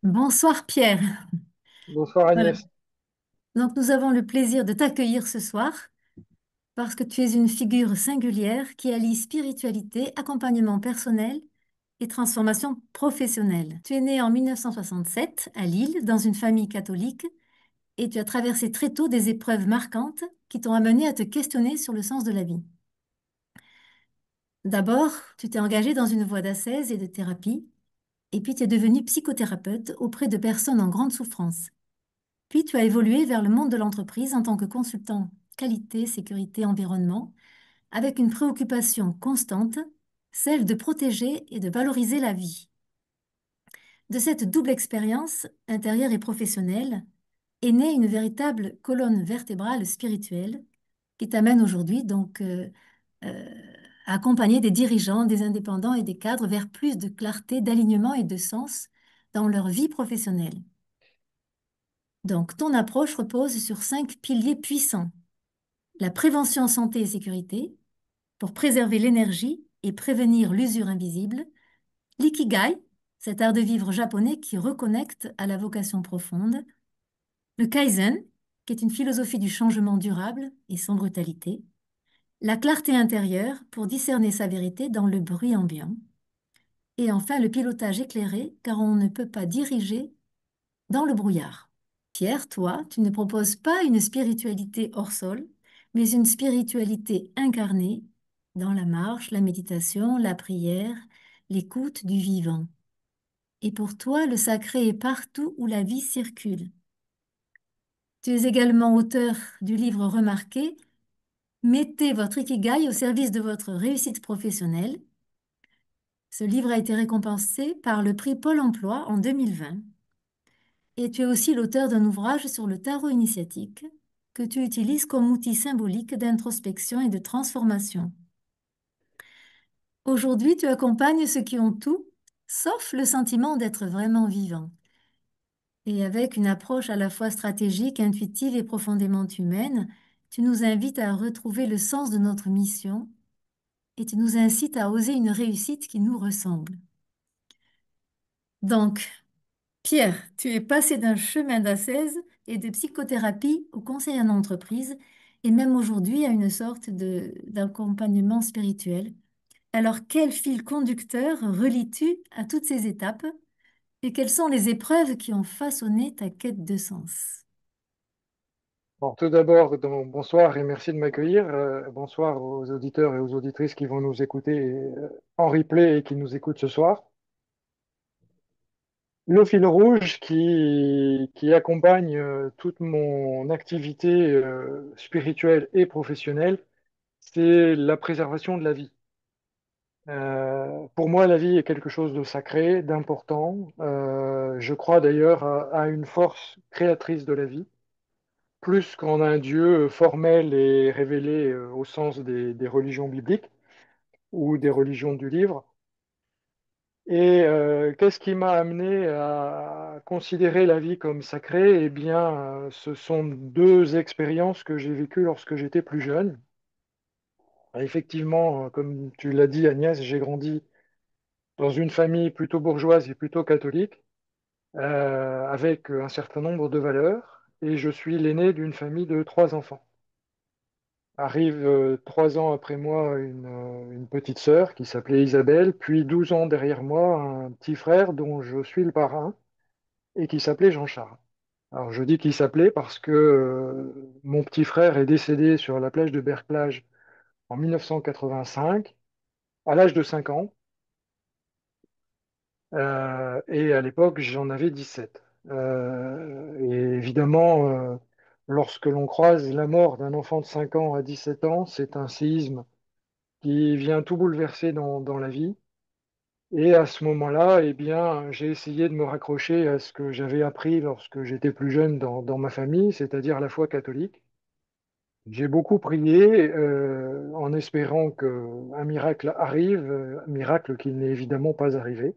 Bonsoir Pierre. Bonsoir Voilà. Agnès. Donc nous avons le plaisir de t'accueillir ce soir parce que tu es une figure singulière qui allie spiritualité, accompagnement personnel et transformation professionnelle. Tu es né en 1967 à Lille dans une famille catholique et tu as traversé très tôt des épreuves marquantes qui t'ont amené à te questionner sur le sens de la vie. D'abord, tu t'es engagé dans une voie d'ascèse et de thérapie et puis tu es devenu psychothérapeute auprès de personnes en grande souffrance. Puis tu as évolué vers le monde de l'entreprise en tant que consultant qualité, sécurité, environnement, avec une préoccupation constante, celle de protéger et de valoriser la vie. De cette double expérience, intérieure et professionnelle, est née une véritable colonne vertébrale spirituelle qui t'amène aujourd'hui euh, à accompagner des dirigeants, des indépendants et des cadres vers plus de clarté, d'alignement et de sens dans leur vie professionnelle. Donc, ton approche repose sur 5 piliers puissants. La prévention santé et sécurité, pour préserver l'énergie et prévenir l'usure invisible. L'ikigai, cet art de vivre japonais qui reconnecte à la vocation profonde. Le kaizen, qui est une philosophie du changement durable et sans brutalité. La clarté intérieure, pour discerner sa vérité dans le bruit ambiant. Et enfin, le pilotage éclairé, car on ne peut pas diriger dans le brouillard. Pierre, toi, tu ne proposes pas une spiritualité hors sol, mais une spiritualité incarnée dans la marche, la méditation, la prière, l'écoute du vivant. Et pour toi, le sacré est partout où la vie circule. Tu es également auteur du livre remarqué Mettez votre ikigai au service de votre réussite professionnelle. Ce livre a été récompensé par le prix Pôle emploi en 2020. Et tu es aussi l'auteur d'un ouvrage sur le tarot initiatique que tu utilises comme outil symbolique d'introspection et de transformation. Aujourd'hui, tu accompagnes ceux qui ont tout, sauf le sentiment d'être vraiment vivant. Et avec une approche à la fois stratégique, intuitive et profondément humaine, tu nous invites à retrouver le sens de notre mission et tu nous incites à oser une réussite qui nous ressemble. Donc, Pierre, tu es passé d'un chemin d'ascèse et de psychothérapie au conseil en entreprise et même aujourd'hui à une sorte d'accompagnement spirituel. Alors, quel fil conducteur relis-tu à toutes ces étapes et quelles sont les épreuves qui ont façonné ta quête de sens? Bon, tout d'abord, bonsoir et merci de m'accueillir. Bonsoir aux auditeurs et aux auditrices qui vont nous écouter en replay et qui nous écoutent ce soir. Le fil rouge qui accompagne toute mon activité spirituelle et professionnelle, c'est la préservation de la vie. Pour moi, la vie est quelque chose de sacré, d'important. Je crois d'ailleurs à une force créatrice de la vie, plus qu'en un Dieu formel et révélé au sens des religions bibliques ou des religions du livre. Et qu'est-ce qui m'a amené à considérer la vie comme sacrée? Eh bien, ce sont deux expériences que j'ai vécues lorsque j'étais plus jeune. Effectivement, comme tu l'as dit, Agnès, j'ai grandi dans une famille plutôt bourgeoise et plutôt catholique, avec un certain nombre de valeurs, et je suis l'aîné d'une famille de trois enfants. Arrive 3 ans après moi une petite sœur qui s'appelait Isabelle, puis 12 ans derrière moi un petit frère dont je suis le parrain et qui s'appelait Jean-Charles. Alors je dis qu'il s'appelait parce que mon petit frère est décédé sur la plage de Berck-Plage en 1985 à l'âge de 5 ans, et à l'époque j'en avais 17. Et évidemment, lorsque l'on croise la mort d'un enfant de 5 ans à 17 ans, c'est un séisme qui vient tout bouleverser dans la vie. Et à ce moment-là, eh bien, j'ai essayé de me raccrocher à ce que j'avais appris lorsque j'étais plus jeune dans ma famille, c'est-à-dire la foi catholique. J'ai beaucoup prié en espérant qu'un miracle arrive, un miracle qui n'est évidemment pas arrivé.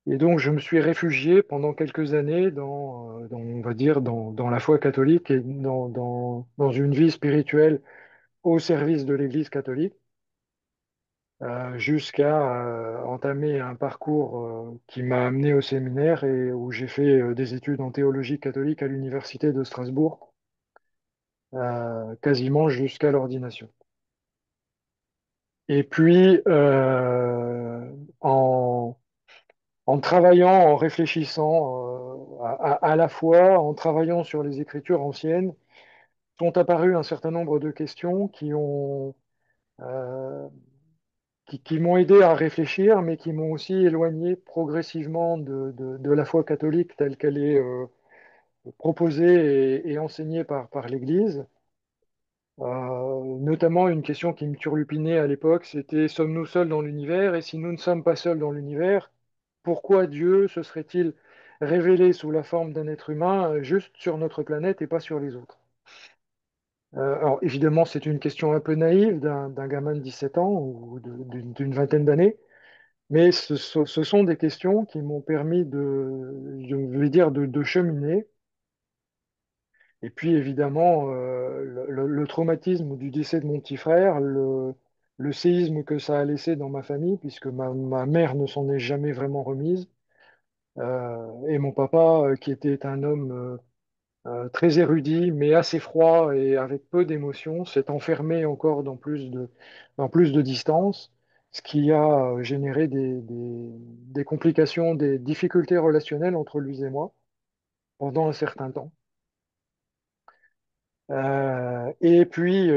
Et donc, je me suis réfugié pendant quelques années on va dire, dans la foi catholique et dans une vie spirituelle au service de l'Église catholique. jusqu'à entamer un parcours qui m'a amené au séminaire et où j'ai fait des études en théologie catholique à l'université de Strasbourg, quasiment jusqu'à l'ordination. Et puis, en travaillant, en réfléchissant, à la fois, en travaillant sur les écritures anciennes, sont apparues un certain nombre de questions euh, qui m'ont aidé à réfléchir, mais qui m'ont aussi éloigné progressivement de la foi catholique telle qu'elle est proposée et enseignée par l'Église. Notamment, une question qui me turlupinait à l'époque, c'était: sommes-nous seuls dans l'univers? Et si nous ne sommes pas seuls dans l'univers, pourquoi Dieu se serait-il révélé sous la forme d'un être humain juste sur notre planète et pas sur les autres? Alors évidemment, c'est une question un peu naïve d'un gamin de 17 ans ou d'une vingtaine d'années, mais ce sont des questions qui m'ont permis je vais dire, de cheminer. Et puis évidemment, le traumatisme du décès de mon petit frère, le séisme que ça a laissé dans ma famille, puisque ma mère ne s'en est jamais vraiment remise, et mon papa, qui était un homme très érudit, mais assez froid et avec peu d'émotions, s'est enfermé encore dans plus de distance, ce qui a généré des complications, des difficultés relationnelles entre lui et moi pendant un certain temps. Et puis,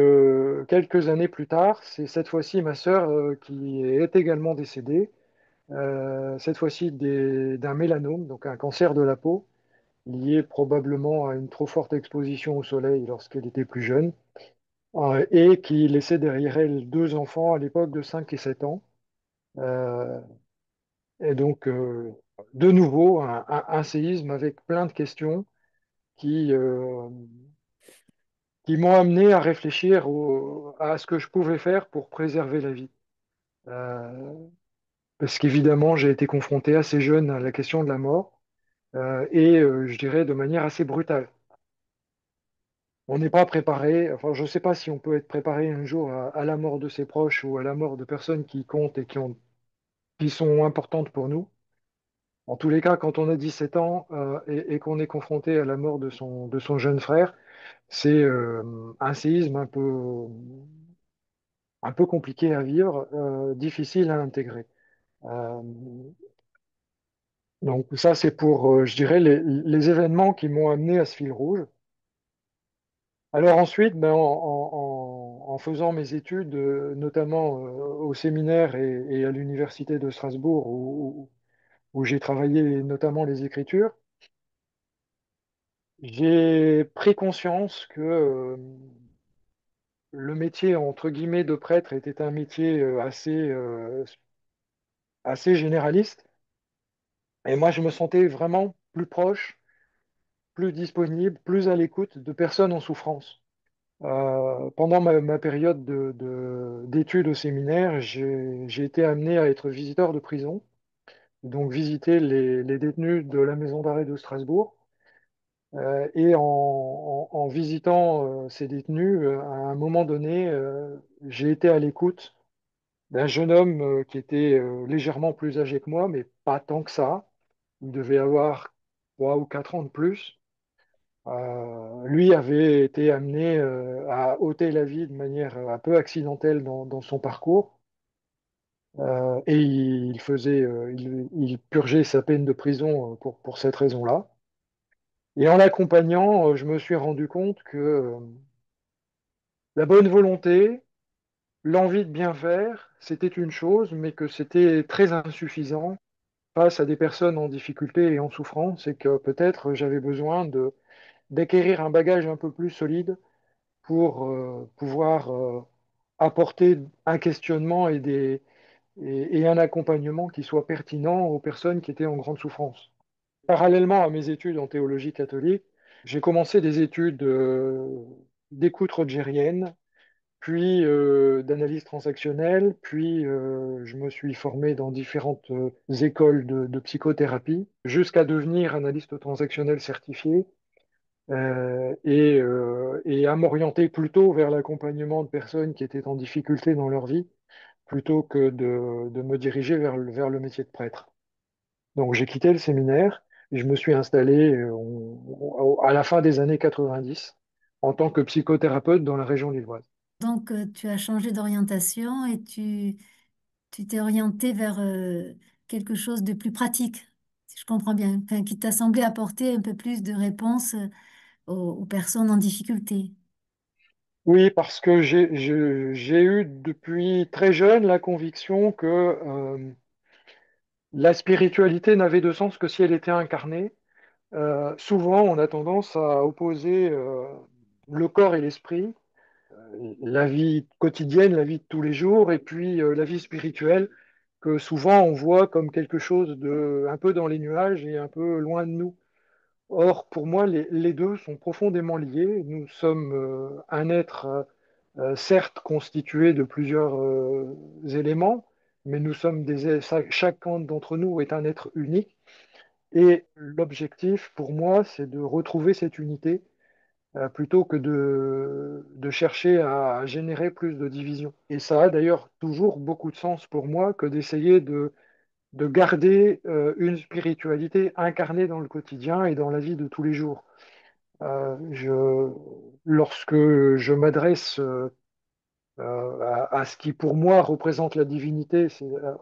quelques années plus tard, c'est cette fois-ci ma sœur qui est également décédée, cette fois-ci d'un mélanome, donc un cancer de la peau, lié probablement à une trop forte exposition au soleil lorsqu'elle était plus jeune, et qui laissait derrière elle deux enfants à l'époque de 5 et 7 ans. Euh, et donc, de nouveau, un séisme avec plein de questions qui, euh, qui m'ont amené à réfléchir à ce que je pouvais faire pour préserver la vie. Euh, Parce qu'évidemment, j'ai été confronté assez jeune à la question de la mort, je dirais de manière assez brutale. On n'est pas préparé, enfin, je ne sais pas si on peut être préparé un jour à la mort de ses proches ou à la mort de personnes qui comptent et qui sont importantes pour nous. En tous les cas, quand on a 17 ans et qu'on est confronté à la mort de son jeune frère, c'est un séisme un peu compliqué à vivre, difficile à intégrer. Euh, donc ça, c'est pour, je dirais, les événements qui m'ont amené à ce fil rouge. Alors ensuite, ben, en faisant mes études, notamment au séminaire et à l'université de Strasbourg, où j'ai travaillé notamment les écritures, j'ai pris conscience que le métier, entre guillemets, de prêtre était un métier assez généraliste. Et moi, je me sentais vraiment plus proche, plus disponible, plus à l'écoute de personnes en souffrance. Pendant ma période d'études au séminaire, j'ai été amené à être visiteur de prison, donc visiter les détenus de la maison d'arrêt de Strasbourg. En visitant ces détenus, à un moment donné, j'ai été à l'écoute d'un jeune homme qui était légèrement plus âgé que moi, mais pas tant que ça. Il devait avoir 3 ou 4 ans de plus. Lui avait été amené à ôter la vie de manière un peu accidentelle dans son parcours. Et il purgeait sa peine de prison pour cette raison-là. Et en l'accompagnant, je me suis rendu compte que la bonne volonté, l'envie de bien faire, c'était une chose, mais que c'était très insuffisant face à des personnes en difficulté et en souffrance, et que peut-être j'avais besoin d'acquérir un bagage un peu plus solide pour pouvoir apporter un questionnement et un accompagnement qui soit pertinent aux personnes qui étaient en grande souffrance. Parallèlement à mes études en théologie catholique, j'ai commencé des études d'écoute rogérienne, puis d'analyse transactionnelle, puis je me suis formé dans différentes écoles de psychothérapie, jusqu'à devenir analyste transactionnel certifié, et à m'orienter plutôt vers l'accompagnement de personnes qui étaient en difficulté dans leur vie, plutôt que de me diriger vers le métier de prêtre. Donc j'ai quitté le séminaire et je me suis installé à la fin des années 90 en tant que psychothérapeute dans la région lilloise. Donc, tu as changé d'orientation et tu t'es orienté vers quelque chose de plus pratique, si je comprends bien, enfin, qui t'a semblé apporter un peu plus de réponses aux personnes en difficulté. Oui, parce que j'ai eu depuis très jeune la conviction que la spiritualité n'avait de sens que si elle était incarnée. Souvent, on a tendance à opposer le corps et l'esprit, la vie quotidienne, la vie de tous les jours, et puis la vie spirituelle, que souvent on voit comme quelque chose de un peu dans les nuages et un peu loin de nous. Or, pour moi, les deux sont profondément liés. Nous sommes un être, certes constitué de plusieurs éléments, mais nous sommes chacun d'entre nous est un être unique. Et l'objectif, pour moi, c'est de retrouver cette unité plutôt que de chercher à générer plus de divisions. Et ça a d'ailleurs toujours beaucoup de sens pour moi que d'essayer de garder une spiritualité incarnée dans le quotidien et dans la vie de tous les jours. Lorsque je m'adresse à ce qui pour moi représente la divinité,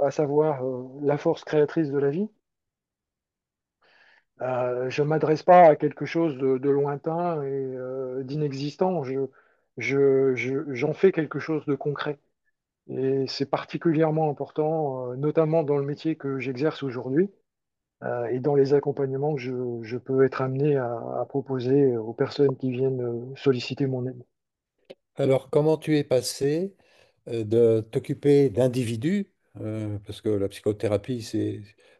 à savoir la force créatrice de la vie, je ne m'adresse pas à quelque chose de lointain et d'inexistant. J'en fais quelque chose de concret. Et c'est particulièrement important, notamment dans le métier que j'exerce aujourd'hui et dans les accompagnements que je peux être amené à proposer aux personnes qui viennent solliciter mon aide. Alors, comment tu es passé de t'occuper d'individus, parce que la psychothérapie,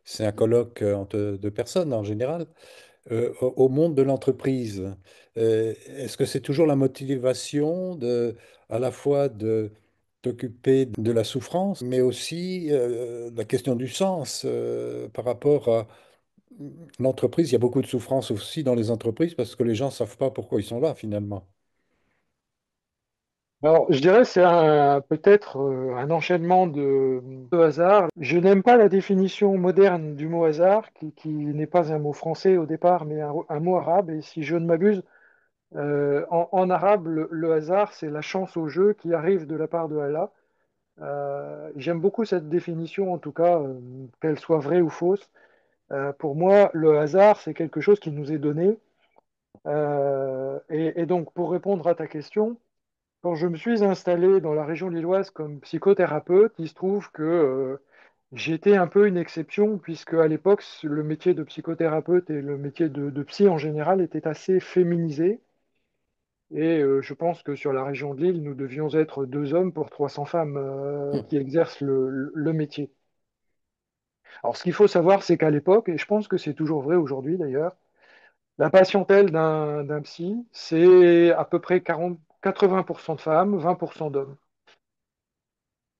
c'est un colloque entre deux personnes en général, au monde de l'entreprise? Est-ce que c'est toujours la motivation à la fois de t'occuper de la souffrance, mais aussi la question du sens par rapport à l'entreprise? Il y a beaucoup de souffrance aussi dans les entreprises parce que les gens ne savent pas pourquoi ils sont là finalement. Alors, je dirais que c'est peut-être un enchaînement de hasard. Je n'aime pas la définition moderne du mot hasard, qui n'est pas un mot français au départ, mais un mot arabe. Et si je ne m'abuse, en arabe, le hasard, c'est la chance au jeu qui arrive de la part de Allah. J'aime beaucoup cette définition, en tout cas, qu'elle soit vraie ou fausse. Pour moi, le hasard, c'est quelque chose qui nous est donné. Et donc, pour répondre à ta question, quand je me suis installé dans la région lilloise comme psychothérapeute, il se trouve que j'étais un peu une exception, puisque à l'époque, le métier de psychothérapeute et le métier de psy en général était assez féminisé. Et je pense que sur la région de Lille, nous devions être 2 hommes pour 300 femmes qui exercent le métier. Alors, ce qu'il faut savoir, c'est qu'à l'époque, et je pense que c'est toujours vrai aujourd'hui d'ailleurs, la patientèle d'un psy, c'est à peu près 80% de femmes, 20% d'hommes.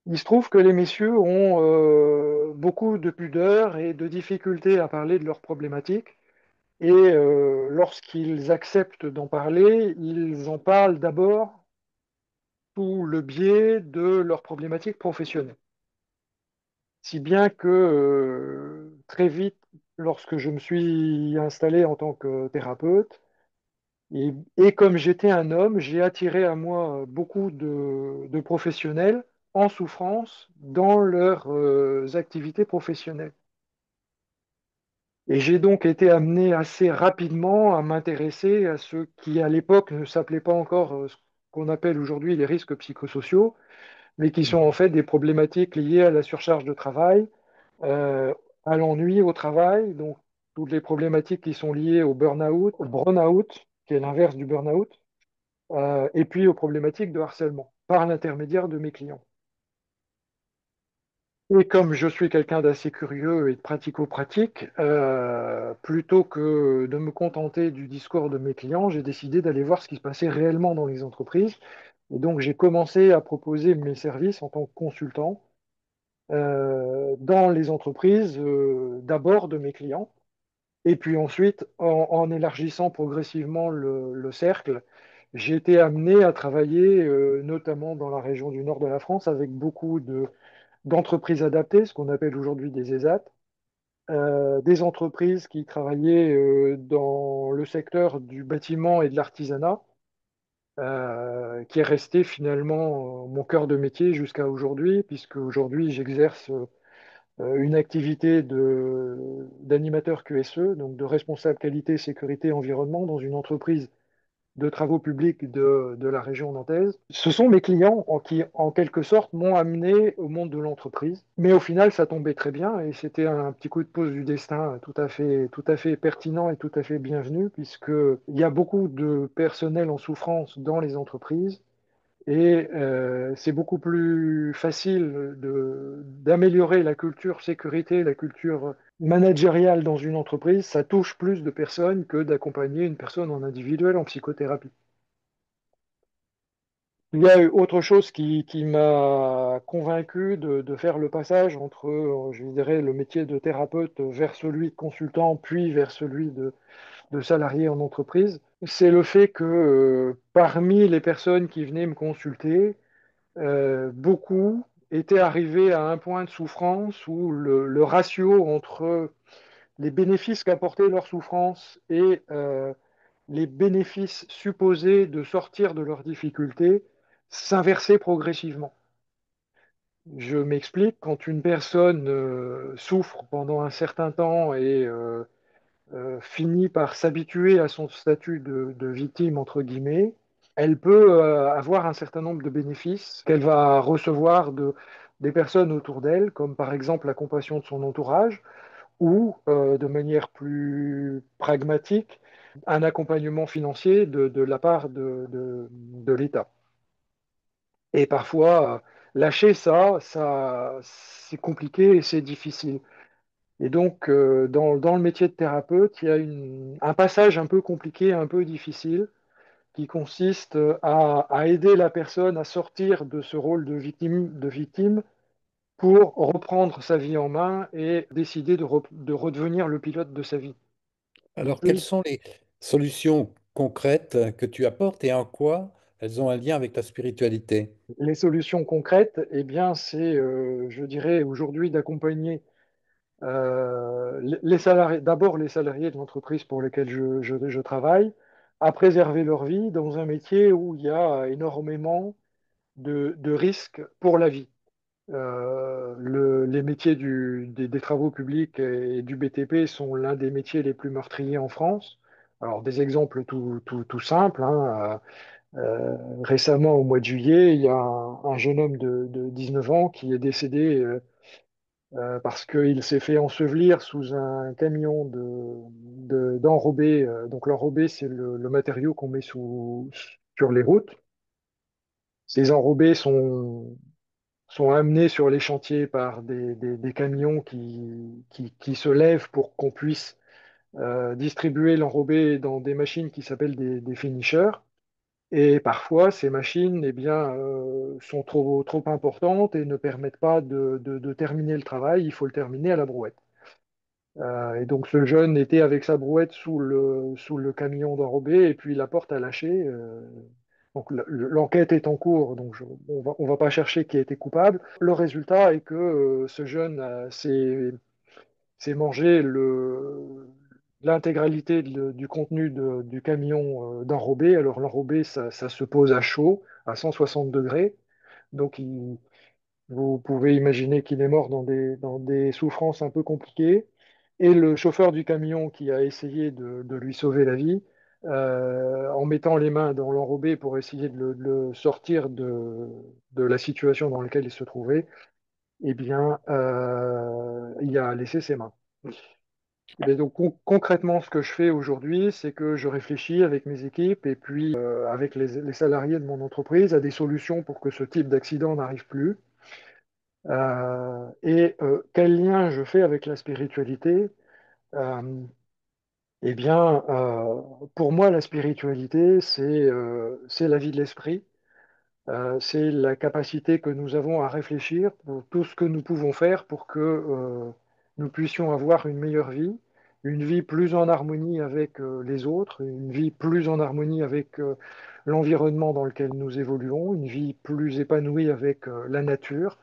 Il se trouve que les messieurs ont beaucoup de pudeur et de difficultés à parler de leurs problématiques. Et lorsqu'ils acceptent d'en parler, ils en parlent d'abord sous le biais de leurs problématiques professionnelles. Si bien que très vite, lorsque je me suis installé en tant que thérapeute, et comme j'étais un homme, j'ai attiré à moi beaucoup de professionnels en souffrance dans leurs activités professionnelles. Et j'ai donc été amené assez rapidement à m'intéresser à ce qui, à l'époque, ne s'appelait pas encore ce qu'on appelle aujourd'hui les risques psychosociaux, mais qui sont en fait des problématiques liées à la surcharge de travail, euh, à l'ennui au travail, donc toutes les problématiques qui sont liées au burn-out, qui est l'inverse du burn-out, et puis aux problématiques de harcèlement, par l'intermédiaire de mes clients. Et comme je suis quelqu'un d'assez curieux et de pratico-pratique, plutôt que de me contenter du discours de mes clients, j'ai décidé d'aller voir ce qui se passait réellement dans les entreprises. Et donc j'ai commencé à proposer mes services en tant que consultant dans les entreprises, d'abord de mes clients, et puis ensuite en élargissant progressivement le cercle. j'ai été amené à travailler notamment dans la région du nord de la France avec beaucoup d'entreprises adaptées, ce qu'on appelle aujourd'hui des ESAT, des entreprises qui travaillaient dans le secteur du bâtiment et de l'artisanat, qui est resté finalement mon cœur de métier jusqu'à aujourd'hui, puisque aujourd'hui j'exerce une activité d'animateur QSE, donc de responsable qualité, sécurité, environnement, dans une entreprise de travaux publics de la région nantaise. Ce sont mes clients qui, en quelque sorte, m'ont amené au monde de l'entreprise. Mais au final, ça tombait très bien et c'était un petit coup de pouce du destin tout à fait pertinent et tout à fait bienvenu, puisqu'il y a beaucoup de personnel en souffrance dans les entreprises. Et c'est beaucoup plus facile d'améliorer la culture sécurité, la culture managériale dans une entreprise. Ça touche plus de personnes que d'accompagner une personne en individuel en psychothérapie. Il y a eu autre chose qui m'a convaincu de faire le passage entre, je dirais, le métier de thérapeute vers celui de consultant, puis vers celui de salarié en entreprise. C'est le fait que parmi les personnes qui venaient me consulter, beaucoup étaient arrivés à un point de souffrance où le ratio entre les bénéfices qu'apportait leur souffrance et les bénéfices supposés de sortir de leurs difficultés s'inversaient progressivement. Je m'explique, quand une personne souffre pendant un certain temps et finit par s'habituer à son statut de victime, entre guillemets, elle peut avoir un certain nombre de bénéfices qu'elle va recevoir des personnes autour d'elle, comme par exemple la compassion de son entourage, ou de manière plus pragmatique, un accompagnement financier de la part de l'État. Et parfois, lâcher ça c'est compliqué et c'est difficile. Et donc, dans le métier de thérapeute, il y a un passage un peu compliqué, un peu difficile, qui consiste à aider la personne à sortir de ce rôle de victime pour reprendre sa vie en main et décider de redevenir le pilote de sa vie. Alors, quelles Oui. sont les solutions concrètes que tu apportes et en quoi elles ont un lien avec ta spiritualité? Les solutions concrètes, eh bien, c'est, je dirais, aujourd'hui d'accompagner les salariés, d'abord les salariés de l'entreprise pour lesquels je travaille, à préserver leur vie dans un métier où il y a énormément de risques pour la vie. Les métiers des travaux publics et du BTP sont l'un des métiers les plus meurtriers en France. Alors, des exemples tout simples, hein. Récemment, au mois de juillet, il y a un jeune homme de 19 ans qui est décédé parce qu'il s'est fait ensevelir sous un camion d'enrobé. Donc l'enrobé, c'est le matériau qu'on met sur les routes. Ces enrobés sont amenés sur les chantiers par des camions qui se lèvent pour qu'on puisse distribuer l'enrobé dans des machines qui s'appellent des finishers. Et parfois, ces machines eh bien, sont trop importantes et ne permettent pas de terminer le travail. Il faut le terminer à la brouette. Et donc ce jeune était avec sa brouette sous le camion d'enrobé et puis la porte a lâché. Donc l'enquête est en cours, donc on va pas chercher qui a été coupable. Le résultat est que ce jeune s'est mangé l'intégralité du contenu du camion d'enrobé. Alors l'enrobé, ça se pose à chaud, à 160 degrés. Donc vous pouvez imaginer qu'il est mort dans des souffrances un peu compliquées. Et le chauffeur du camion qui a essayé de lui sauver la vie, en mettant les mains dans l'enrobé pour essayer de le sortir de la situation dans laquelle il se trouvait, eh bien, il a laissé ses mains. Et donc concrètement, ce que je fais aujourd'hui, c'est que je réfléchis avec mes équipes et puis avec les salariés de mon entreprise à des solutions pour que ce type d'accident n'arrive plus. Quel lien je fais avec la spiritualité? Euh, Eh bien, pour moi, la spiritualité, c'est la vie de l'esprit. C'est la capacité que nous avons à réfléchir pour tout ce que nous pouvons faire pour que nous puissions avoir une meilleure vie une vie plus en harmonie avec les autres, une vie plus en harmonie avec l'environnement dans lequel nous évoluons, une vie plus épanouie avec la nature,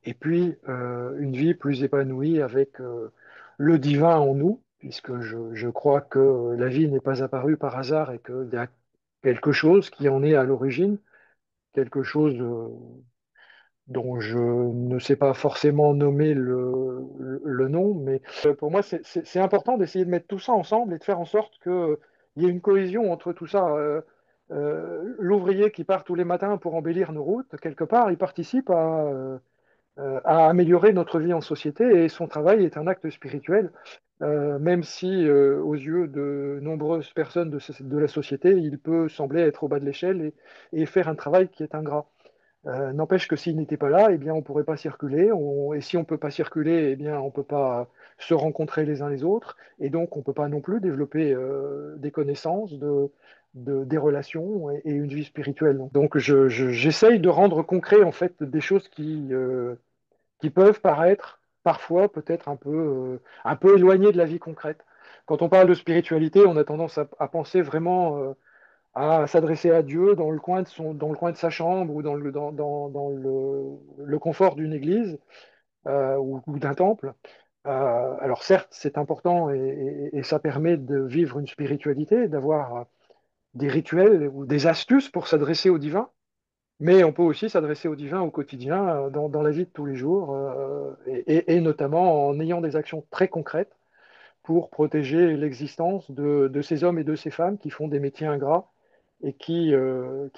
et puis une vie plus épanouie avec le divin en nous, puisque je crois que la vie n'est pas apparue par hasard et qu'il y a quelque chose qui en est à l'origine, quelque chose dont je ne sais pas forcément nommer le nom, mais pour moi, c'est important d'essayer de mettre tout ça ensemble et de faire en sorte qu'il y ait une cohésion entre tout ça. L'ouvrier qui part tous les matins pour embellir nos routes, quelque part, il participe à améliorer notre vie en société et son travail est un acte spirituel, même si aux yeux de nombreuses personnes de la société, il peut sembler être au bas de l'échelle et faire un travail qui est ingrat. N'empêche que s'il n'était pas là, eh bien, on ne pourrait pas circuler. Et si on ne peut pas circuler, eh bien, on ne peut pas se rencontrer les uns les autres. Et donc, on ne peut pas non plus développer des connaissances, des relations et une vie spirituelle. Donc, j'essaye de rendre concret, en fait, des choses qui peuvent paraître parfois peut-être un peu éloignées de la vie concrète. Quand on parle de spiritualité, on a tendance à penser vraiment à s'adresser à Dieu dans le coin dans le coin de sa chambre ou dans le confort d'une église ou d'un temple. Alors certes, c'est important et ça permet de vivre une spiritualité, d'avoir des rituels ou des astuces pour s'adresser au divin, mais on peut aussi s'adresser au divin au quotidien, dans la vie de tous les jours, et notamment en ayant des actions très concrètes pour protéger l'existence de ces hommes et de ces femmes qui font des métiers ingrats et qui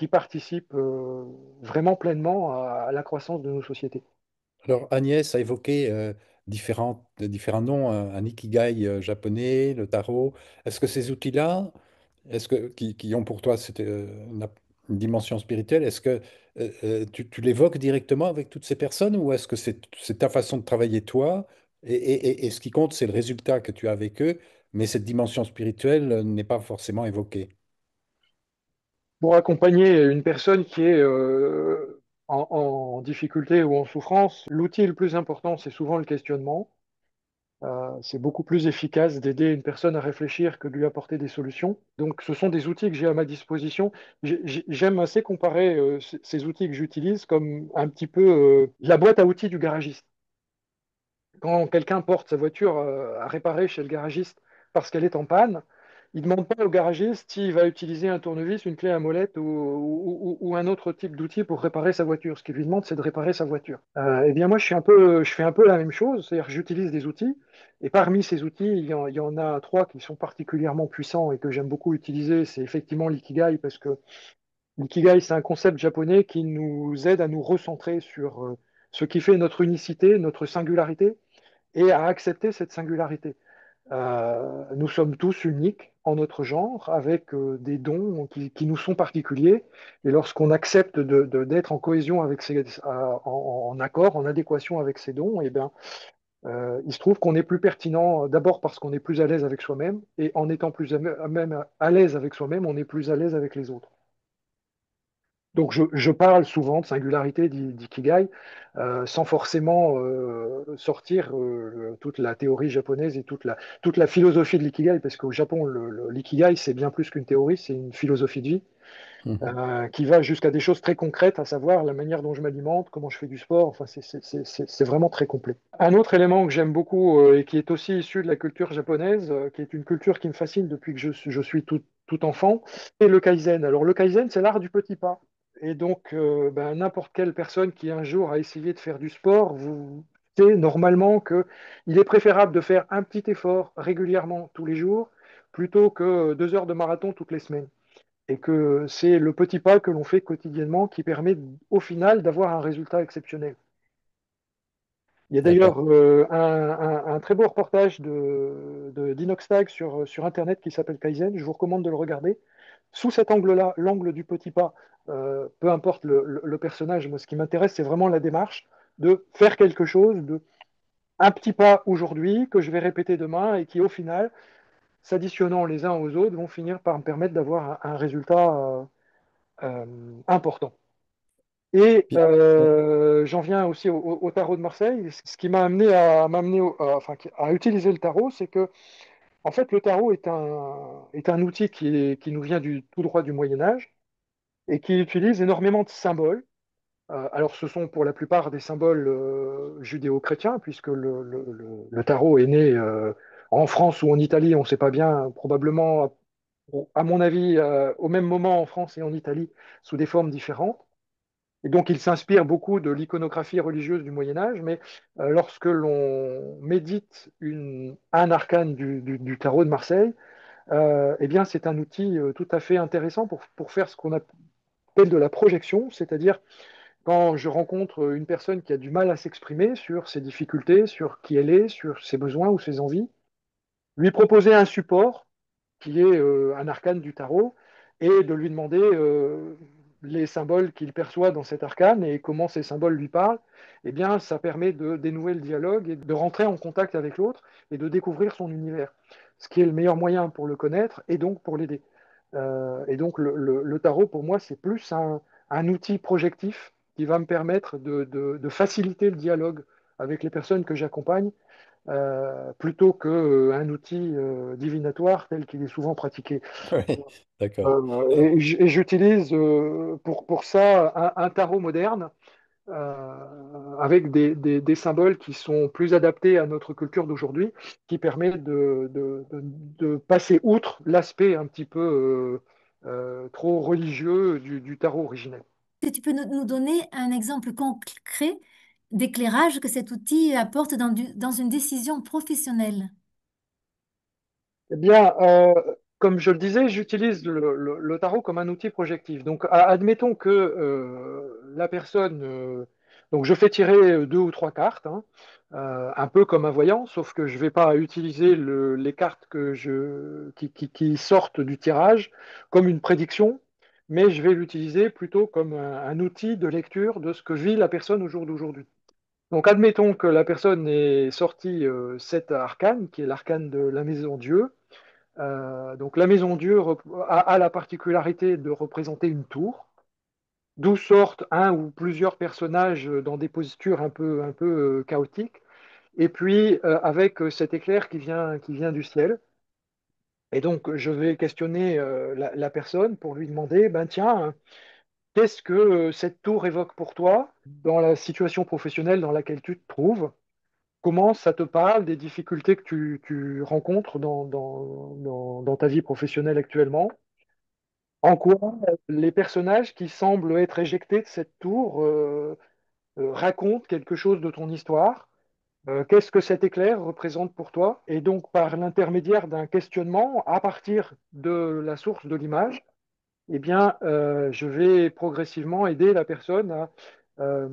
participent vraiment pleinement à la croissance de nos sociétés. Alors, Agnès a évoqué différents noms, un ikigai japonais, le tarot. Est-ce que ces outils-là, qui ont pour toi une dimension spirituelle, est-ce que tu l'évoques directement avec toutes ces personnes ou est-ce que c'est ta façon de travailler toi et ce qui compte, c'est le résultat que tu as avec eux, mais cette dimension spirituelle n'est pas forcément évoquée? Pour accompagner une personne qui est en difficulté ou en souffrance, l'outil le plus important, c'est souvent le questionnement. C'est beaucoup plus efficace d'aider une personne à réfléchir que de lui apporter des solutions. Donc, ce sont des outils que j'ai à ma disposition. J'aime assez comparer ces outils que j'utilise comme un petit peu la boîte à outils du garagiste. Quand quelqu'un porte sa voiture à réparer chez le garagiste parce qu'elle est en panne, il ne demande pas au garagiste s'il va utiliser un tournevis, une clé à molette ou un autre type d'outil pour réparer sa voiture. Ce qu'il lui demande, c'est de réparer sa voiture. Eh bien, moi, je fais un peu la même chose, c'est-à-dire que j'utilise des outils, et parmi ces outils, il y en a trois qui sont particulièrement puissants et que j'aime beaucoup utiliser. C'est effectivement l'ikigai, parce que l'ikigai, c'est un concept japonais qui nous aide à nous recentrer sur ce qui fait notre unicité, notre singularité et à accepter cette singularité. Nous sommes tous uniques en notre genre, avec des dons qui nous sont particuliers. Et lorsqu'on accepte d'être en cohésion avec en accord, en adéquation avec ces dons, eh bien, il se trouve qu'on est plus pertinent d'abord parce qu'on est plus à l'aise avec soi-même, et en étant plus même à l'aise avec soi-même, on est plus à l'aise avec les autres. Donc je parle souvent de singularité d'ikigai sans forcément sortir toute la théorie japonaise et toute la philosophie de l'ikigai, parce qu'au Japon, l'ikigai, c'est bien plus qu'une théorie, c'est une philosophie de vie Mhm. qui va jusqu'à des choses très concrètes, à savoir la manière dont je m'alimente, comment je fais du sport, enfin c'est vraiment très complet. Un autre élément que j'aime beaucoup et qui est aussi issu de la culture japonaise, qui est une culture qui me fascine depuis que je suis tout enfant, c'est le kaizen. Alors le kaizen, c'est l'art du petit pas. Et donc, ben, n'importe quelle personne qui un jour a essayé de faire du sport, vous savez normalement qu'il est préférable de faire un petit effort régulièrement tous les jours plutôt que 2 heures de marathon toutes les semaines. Et que c'est le petit pas que l'on fait quotidiennement qui permet au final d'avoir un résultat exceptionnel. Il y a D'accord. d'ailleurs un très beau reportage d'Inoxtag sur Internet qui s'appelle Kaizen. Je vous recommande de le regarder. Sous cet angle-là, l'angle du petit pas, peu importe le personnage, moi ce qui m'intéresse, c'est vraiment la démarche de faire quelque chose, de un petit pas aujourd'hui que je vais répéter demain et qui au final, s'additionnant les uns aux autres, vont finir par me permettre d'avoir un résultat euh, important. Et Puis- bon, j'en viens aussi au tarot de Marseille. Ce qui m'a amené enfin, à utiliser le tarot, c'est que En fait, le tarot est un outil qui nous vient tout droit du Moyen Âge et qui utilise énormément de symboles. Alors, ce sont pour la plupart des symboles judéo-chrétiens, puisque le tarot est né en France ou en Italie, on ne sait pas bien, probablement, à mon avis, au même moment en France et en Italie, sous des formes différentes. Et donc, il s'inspire beaucoup de l'iconographie religieuse du Moyen Âge, mais lorsque l'on médite un arcane du tarot de Marseille, eh bien, c'est un outil tout à fait intéressant pour faire ce qu'on appelle de la projection, c'est-à-dire quand je rencontre une personne qui a du mal à s'exprimer sur ses difficultés, sur qui elle est, sur ses besoins ou ses envies, lui proposer un support qui est un arcane du tarot et de lui demander les symboles qu'il perçoit dans cet arcane et comment ces symboles lui parlent, eh bien, ça permet de dénouer le dialogue et de rentrer en contact avec l'autre et de découvrir son univers, ce qui est le meilleur moyen pour le connaître et donc pour l'aider. Et donc, le tarot, pour moi, c'est plus un outil projectif qui va me permettre de faciliter le dialogue avec les personnes que j'accompagne plutôt qu'un outil divinatoire tel qu'il est souvent pratiqué. Oui, d'accord. Euh, Et j'utilise pour ça un tarot moderne avec des symboles qui sont plus adaptés à notre culture d'aujourd'hui, qui permet de passer outre l'aspect un petit peu trop religieux du tarot originel. Si tu peux nous donner un exemple concret d'éclairage que cet outil apporte dans une décision professionnelle. Eh bien, comme je le disais, j'utilise le tarot comme un outil projectif. Donc, admettons que la personne, donc je fais tirer deux ou trois cartes, hein, un peu comme un voyant, sauf que je ne vais pas utiliser les cartes qui sortent du tirage comme une prédiction, mais je vais l'utiliser plutôt comme un outil de lecture de ce que vit la personne au jour d'aujourd'hui. Donc, admettons que la personne ait sorti cet arcane, qui est l'arcane de la maison Dieu. Donc la maison Dieu a la particularité de représenter une tour, d'où sortent un ou plusieurs personnages dans des postures un peu chaotiques, et puis avec cet éclair qui vient du ciel. Et donc je vais questionner la personne pour lui demander, ben tiens, qu'est-ce que cette tour évoque pour toi dans la situation professionnelle dans laquelle tu te trouves? Comment ça te parle des difficultés que tu rencontres dans ta vie professionnelle actuellement? En quoi les personnages qui semblent être éjectés de cette tour racontent quelque chose de ton histoire? Qu'est-ce que cet éclair représente pour toi? Et donc, par l'intermédiaire d'un questionnement, à partir de la source de l'image, eh bien, je vais progressivement aider la personne à euh,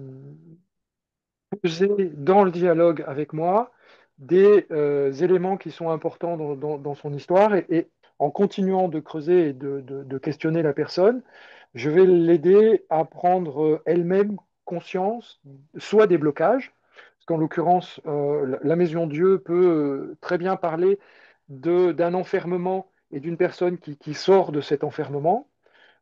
poser dans le dialogue avec moi des éléments qui sont importants dans son histoire et en continuant de creuser et de questionner la personne, je vais l'aider à prendre elle-même conscience, soit des blocages, parce qu'en l'occurrence, la Maison Dieu peut très bien parler d'un enfermement et d'une personne qui sort de cet enfermement.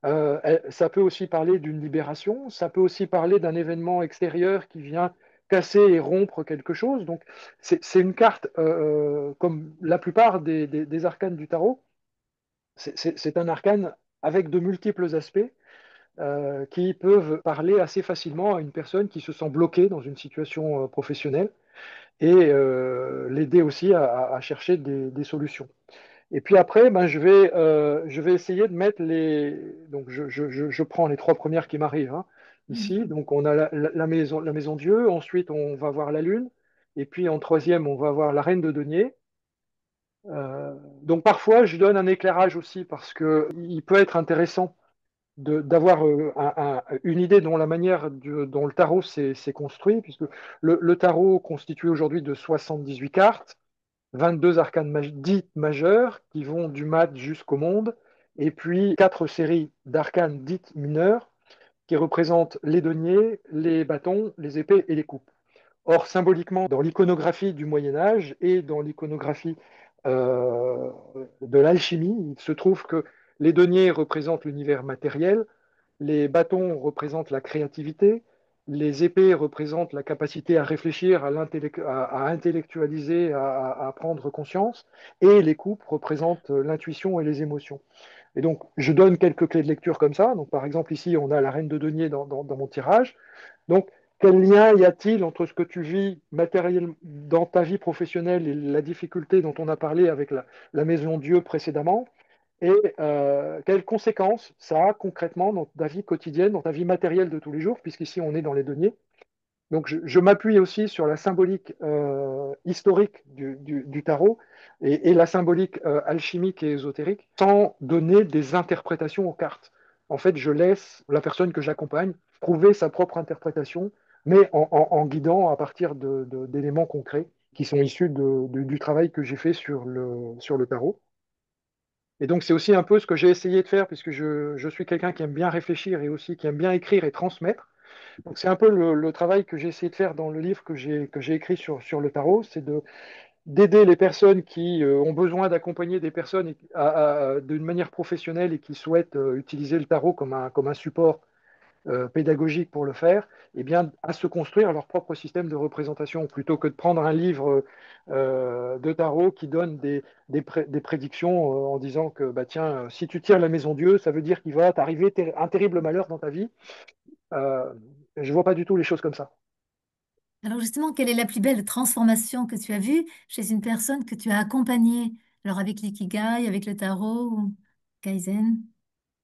Ça peut aussi parler d'une libération, ça peut aussi parler d'un événement extérieur qui vient casser et rompre quelque chose. Donc, c'est une carte, comme la plupart des arcanes du tarot, c'est un arcane avec de multiples aspects qui peuvent parler assez facilement à une personne qui se sent bloquée dans une situation professionnelle et l'aider aussi à chercher des solutions. Et puis après, ben, je vais essayer de mettre les. Donc, je prends les trois premières qui m'arrivent hein, Mhm. ici. Donc, on a la maison Dieu. Ensuite, on va voir la Lune. Et puis, en troisième, on va voir la Reine de Denier. Donc, parfois, je donne un éclairage aussi parce que il peut être intéressant d'avoir une idée dont la manière dont le tarot s'est construit, puisque le tarot constitué aujourd'hui de 78 cartes 22 arcanes dites majeures qui vont du mat jusqu'au monde, et puis quatre séries d'arcanes dites mineures qui représentent les deniers, les bâtons, les épées et les coupes. Or, symboliquement, dans l'iconographie du Moyen Âge et dans l'iconographie euh, de l'alchimie, il se trouve que les deniers représentent l'univers matériel, les bâtons représentent la créativité, les épées représentent la capacité à réfléchir, à intellectualiser, à prendre conscience, et les coupes représentent l'intuition et les émotions. Et donc, je donne quelques clés de lecture comme ça. Donc, par exemple, ici, on a la reine de denier dans mon tirage. Donc, quel lien y a-t-il entre ce que tu vis matériellement dans ta vie professionnelle et la difficulté dont on a parlé avec la maison Dieu précédemment? Et quelles conséquences ça a concrètement dans ta vie quotidienne, dans ta vie matérielle de tous les jours, puisqu'ici on est dans les deniers. Donc je m'appuie aussi sur la symbolique historique du tarot et la symbolique alchimique et ésotérique sans donner des interprétations aux cartes. En fait, je laisse la personne que j'accompagne trouver sa propre interprétation, mais en guidant à partir d'éléments concrets qui sont issus du travail que j'ai fait sur le tarot. Et donc, c'est aussi un peu ce que j'ai essayé de faire, puisque je suis quelqu'un qui aime bien réfléchir et aussi qui aime bien écrire et transmettre. Donc, c'est un peu le travail que j'ai essayé de faire dans le livre que j'ai écrit sur le tarot, c'est d'aider les personnes qui ont besoin d'accompagner des personnes d'une manière professionnelle et qui souhaitent utiliser le tarot comme un support pédagogique pour le faire, eh bien, à se construire leur propre système de représentation, plutôt que de prendre un livre de tarot qui donne des prédictions en disant que, bah, tiens, si tu tires la maison Dieu, ça veut dire qu'il va t'arriver un terrible malheur dans ta vie. Euh, je vois pas du tout les choses comme ça. Alors justement, quelle est la plus belle transformation que tu as vue chez une personne que tu as accompagnée? Alors avec l'ikigai, avec le tarot ou Kaizen?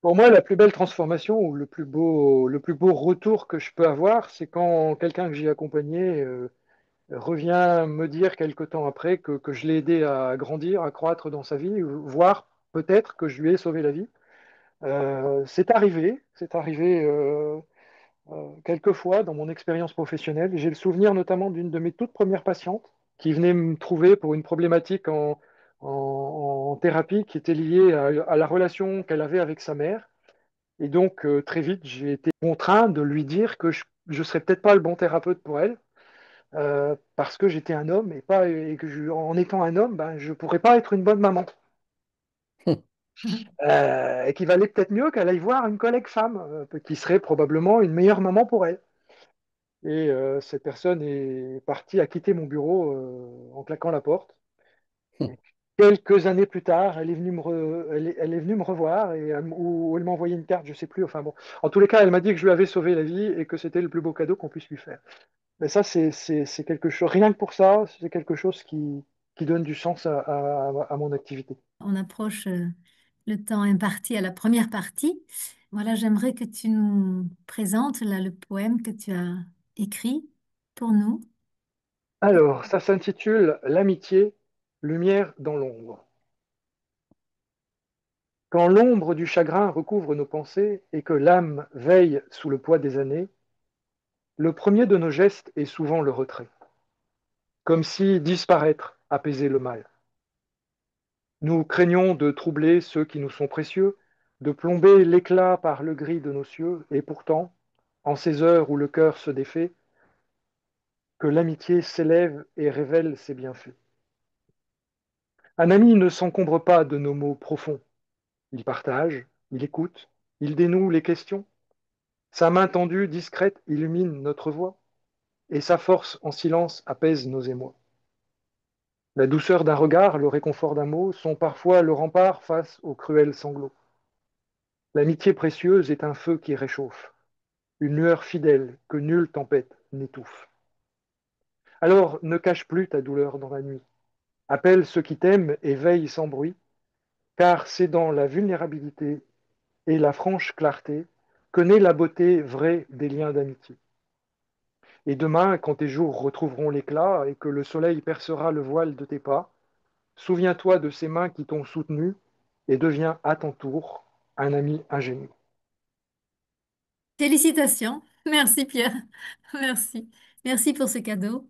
Pour moi, la plus belle transformation ou le plus beau retour que je peux avoir, c'est quand quelqu'un que j'ai accompagné revient me dire quelque temps après que je l'ai aidé à grandir, à croître dans sa vie, voire peut-être que je lui ai sauvé la vie. C'est arrivé quelques fois dans mon expérience professionnelle. J'ai le souvenir notamment d'une de mes toutes premières patientes qui venait me trouver pour une problématique en thérapie qui était liée à la relation qu'elle avait avec sa mère. Et donc, très vite, j'ai été contraint de lui dire que je ne serais peut-être pas le bon thérapeute pour elle, parce que j'étais un homme et que en étant un homme, ben, je ne pourrais pas être une bonne maman. Et qu'il valait peut-être mieux qu'elle aille voir une collègue femme, qui serait probablement une meilleure maman pour elle. Et cette personne est partie, a quitté mon bureau en claquant la porte. Et quelques années plus tard, elle est venue me revoir ou elle m'a envoyé une carte, je ne sais plus. Enfin bon, en tous les cas, elle m'a dit que je lui avais sauvé la vie et que c'était le plus beau cadeau qu'on puisse lui faire. Mais ça, c'est quelque chose, rien que pour ça, c'est quelque chose qui donne du sens à mon activité. On approche le temps imparti à la première partie. Voilà, j'aimerais que tu nous présentes là le poème que tu as écrit pour nous. Alors, ça s'intitule L'amitié, lumière dans l'ombre. Quand l'ombre du chagrin recouvre nos pensées et que l'âme veille sous le poids des années, le premier de nos gestes est souvent le retrait, comme si disparaître apaisait le mal. Nous craignons de troubler ceux qui nous sont précieux, de plomber l'éclat par le gris de nos cieux, et pourtant, en ces heures où le cœur se défait, que l'amitié s'élève et révèle ses bienfaits. Un ami ne s'encombre pas de nos mots profonds. Il partage, il écoute, il dénoue les questions. Sa main tendue, discrète, illumine notre voix, et sa force en silence apaise nos émois. La douceur d'un regard, le réconfort d'un mot sont parfois le rempart face aux cruels sanglots. L'amitié précieuse est un feu qui réchauffe, une lueur fidèle que nulle tempête n'étouffe. Alors ne cache plus ta douleur dans la nuit. Appelle ceux qui t'aiment et veille sans bruit, car c'est dans la vulnérabilité et la franche clarté que naît la beauté vraie des liens d'amitié. Et demain, quand tes jours retrouveront l'éclat et que le soleil percera le voile de tes pas, souviens-toi de ces mains qui t'ont soutenu et deviens à ton tour un ami ingénu. Félicitations. Merci Pierre. Merci. Merci pour ce cadeau.